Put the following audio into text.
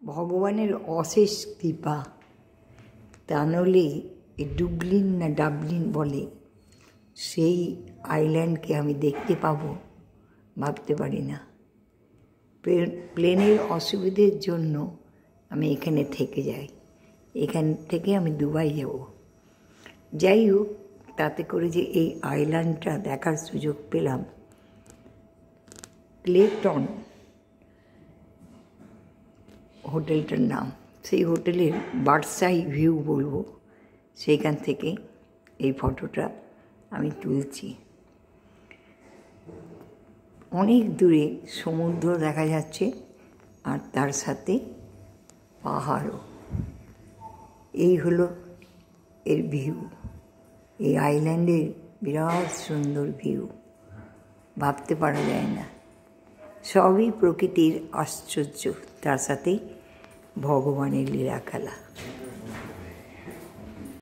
ভগবানের অশেষ কৃপা, তা নইলে এই ডুবলিন না ডাবলিন বলে সেই আইল্যান্ডকে আমি দেখতে পাবো ভাবতে পারি না। প্লেনের অসুবিধের জন্য আমি এখানে থেকে যাই, এখান থেকে আমি দুবাই যাব। যাই হোক, তাতে করে যে এই আইল্যান্ডটা দেখার সুযোগ পেলাম, ক্লেটন হোটেলটার নাম, সেই হোটেলের বার্ডস-আই ভিউ বলবো, সেইখান থেকে এই ফটোটা আমি তুলছি। অনেক দূরে সমুদ্র দেখা যাচ্ছে আর তার সাথে পাহাড়ও। এই হলো এর ভিউ, এই আইল্যান্ডের বিরাট সুন্দর ভিউ, ভাবতে পারা যায় না। সবই প্রকৃতির আশ্চর্য, তার সাথে ভগবানের লীলা খেলা।